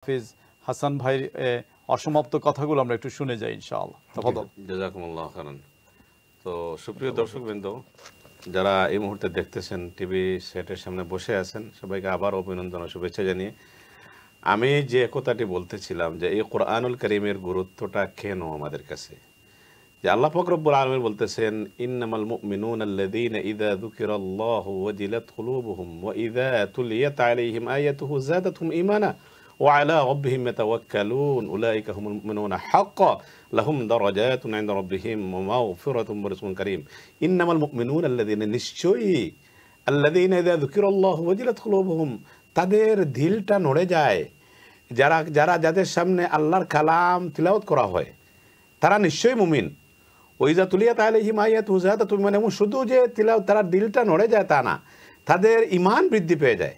হাফিজ হাসান ভাইয়ের অসমাপ্ত কথাগুলো আমরা একটু শুনে যাই ইনশাআল্লাহ। তাফাদ্দল। জাযাকুমুল্লাহ খাইরান। তো সুপ্রিয় দর্শকবৃন্দ, যারা এই মুহূর্তে দেখতেছেন, টিভি সেটের সামনে বসে আছেন, সবাইকে আবার অভিনন্দন ও শুভেচ্ছা জানিয়ে আমি যে কথাটি বলতেছিলাম যে এই কোরআনুল কারীমের গুরুত্বটা কেন আমাদের কাছে, যে আল্লাহ পাক রব্বুল আলামিন বলতেছেন, ইন্নামাল মুমিনুনা আল্লাযীনা ইযা যুকিরাল্লাহু ওয়াজিলাত কুলুবুহুম ওয়া ইযা তুলিয়াত আলাইহিম আয়াতুহু যাদাতহুম ঈমানা ওয়া আলা রাব্বিহিম ইয়াতাওয়াক্কালুন উলাইকা হুমুল মুমিনুনা হাক্কান লাহুম দারাজাতুন ইনদা রাব্বিহিম ওয়া মাগফিরাতুম ওয়া রিজকুন কারীম। ইন্নামাল মুমিনুনা আল্লাযীনা, নিশ্চয়ই, আল্লাযীনা ইযা যুকিরাল্লাহু ওয়াজিলাত কুলুবুহুম, তাদের দিলটা নড়ে যায়, যাদের সামনে আল্লাহর কালাম তিলাওয়াত করা হয় তারা নিশ্চয়ই মুমিন। ওইজা তুলিয়াত আলাইহিম আয়াতুহু যাদাতহুম ঈমানা, এবং শুধু যে তিলাওয়াত, তারা দিলটা নড়ে যায় তা না, তাদের ঈমান বৃদ্ধি পেয়ে যায়।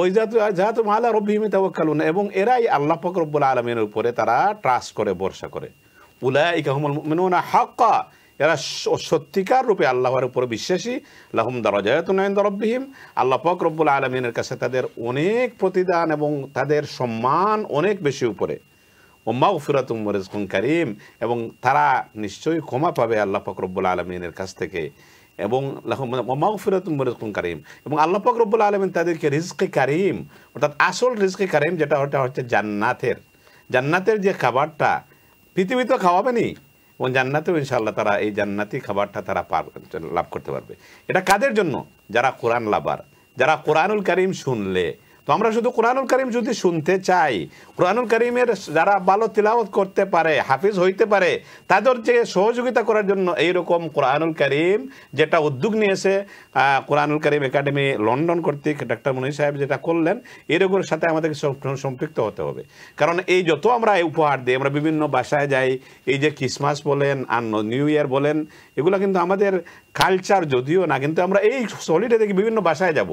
ওইজা যাতুম আলা রাব্বিহিম ইয়াতাওয়াক্কালুন, এবং এরাই আল্লাহ পাক রব্বুল আলামিনের উপরে তারা ট্রাস্ট করে, ভরসা করে। উলাইকা হুমুল মুমিনুনা হাক্কান, এরা সত্যিকার রূপে আল্লাহর উপরে বিশ্বাসী। লাহুম দারাজাতুন ইনদা রাব্বিহিম, আল্লাহ পাক রব্বুল আলামিনের কাছে তাদের অনেক প্রতিদান এবং তাদের সম্মান অনেক বেশি উপরে। ও মাগফিরাতুম ওয়া রিজকুন কারীম, এবং তারা নিশ্চয়ই ক্ষমা পাবে আল্লাহ পাক রব্বুল আলামিনের কাছ থেকে, এবং লাহুম মাগফিরাতুম ওয়া রিজকুন কারীম, এবং আল্লাহ পাক রব্বুল আলামিন তাদেরকে রিজকে কারীম, অর্থাৎ আসল রিজকে কারীম যেটা হচ্ছে জান্নাতের যে খাবারটা পৃথিবীতে খাওয়াবেনি, এবং জান্নাতেও ইনশাআল্লাহ তারা এই জান্নাতি খাবারটা তারা লাভ করতে পারবে। এটা কাদের জন্য? যারা কোরআন লাভার, যারা কোরআনুল কারীম শুনলে। তো আমরা শুধু কোরআনুল কারীম যদি শুনতে চাই, কোরআনুল কারীমের যারা ভালো তিলাওয়াত করতে পারে, হাফিজ হইতে পারে, তাদেরকে সহযোগিতা করার জন্য এইরকম কোরআনুল কারীম যেটা উদ্যোগ নিয়েছে কোরআনুল কারীম একাডেমি লন্ডন কর্তৃক ডক্টর মুনীর সাহেব যেটা করলেন, এরকমের সাথে আমাদেরকে সম্পৃক্ত হতে হবে। কারণ এই যত আমরা উপহার দিই, আমরা বিভিন্ন বাসায় যাই, এই যে ক্রিসমাস বলেন আর নিউ ইয়ার বলেন, এগুলো কিন্তু আমাদের কালচার যদিও না, কিন্তু আমরা এই হলিডে থেকে বিভিন্ন বাসায় যাব।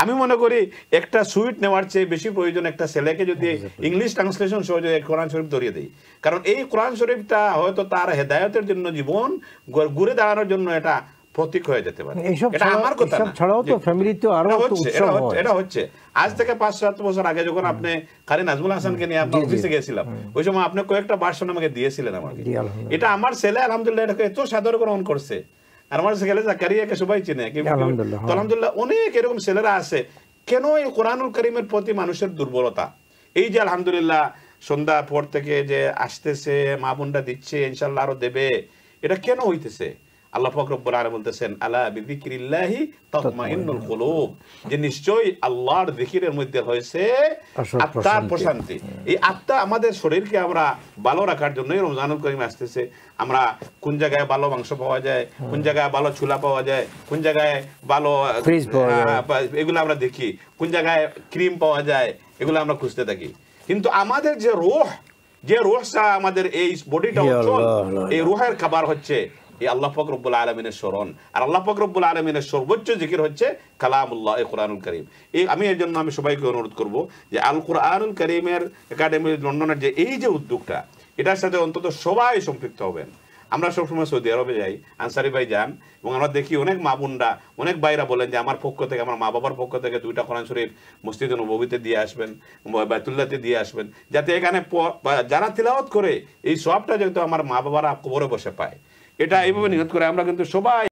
আমি মনে করি একটা সুইট নেওয়ার চেয়ে বেশি প্রয়োজন একটা ছেলেকে যদি ইংলিশ ট্রান্সলেশন সহজে কোরআন শরীফ ধরিয়ে দেয়। কারণ এই কোরআন শরীফটা হয়তো তার হেদায়েতের জন্য, জীবন ঘুরে দাঁড়ানোর জন্য এটা প্রতীক হয়ে যেতে পারে। এটা আমার কথা না, ছাড়াও তো ফ্যামিলিতে আরো এটা হচ্ছে আজ থেকে 5-7 বছর আগে যখন আপনি কারি নাজমুল হাসানকে নিয়ে আপনার অফিসে গেছিলাম, ওই সময় আপনি কয়েকটা ভার্সন আমাকে দিয়েছিলেন। আমাকে এটা আমার ছেলে আলহামদুলিল্লাহ এটাকে এত সাদর গ্রহণ করছে। আর আমার ছেলে জাকারিয়াকে সবাই চিনে, আলহামদুলিল্লাহ। অনেক এরকম ছেলেরা আছে। কেন এই কোরআনুল কারীমের প্রতি মানুষের দুর্বলতা? এই যে আলহামদুলিল্লাহ সন্ধ্যা পর থেকে যে আসতেছে, মা বোনটা দিচ্ছে, ইনশাআল্লাহ আরো দেবে, এটা কেন হইতেছে? আল্লাহ পাক রব্বুল আলামিন বলতেছেন, আলা বিযিকরিল্লাহি তাতমাইন্নুল কুলুব, যে নিশ্চয়ই আল্লাহর জিকিরের মধ্যে হয়েছে আত্মার প্রশান্তি। এই আত্মা আমাদের শরীরকে আমরা ভালো রাখার জন্যই রমজানুল কারীম আসতেছে। আমরা কোন জায়গায় ভালো মাংস পাওয়া যায়, কোন জায়গায় ভালো ছোলা পাওয়া যায়, কোন জায়গায় ভালো এগুলো আমরা দেখি, কোন জায়গায় ক্রিম পাওয়া যায়, এগুলো আমরা খুঁজতে থাকি। কিন্তু আমাদের যে রূহটা, আমাদের এই বডিটা, এই রূহের খাবার হচ্ছে এই আল্লাহ পাক রব্বুল আলামিনের স্মরণ। আর আল্লাহ পাক রব্বুল আলামিনের সর্বোচ্চ জিকির হচ্ছে কালামুল্লাহ, এই কোরআনুল কারীম। আমি এর জন্য আমি সবাইকে অনুরোধ করব যে আল কোরআনুল কারীমের একাডেমি লন্ডনের যে এই যে উদ্যোগটা, এটার সাথে অন্তত সবাই সম্পৃক্ত হবেন। আমরা সবসময় সৌদি আরবে যাই, আনসারি ভাই যান, এবং আমরা দেখি অনেক মা বোনরা, অনেক ভাইরা বলেন যে আমার পক্ষ থেকে, আমার মা বাবার পক্ষ থেকে 2টা কোরআন শরীফ মসজিদে নববীতে দিয়ে আসবেন, বাইতুল্লাহতে দিয়ে আসবেন, যাতে এখানে যারা তিলাওয়াত করে এই সবটা যেহেতু আমার মা বাবারা কবরে বসে পায়। এটা এইভাবে নিয়ত করে আমরা কিন্তু সবাই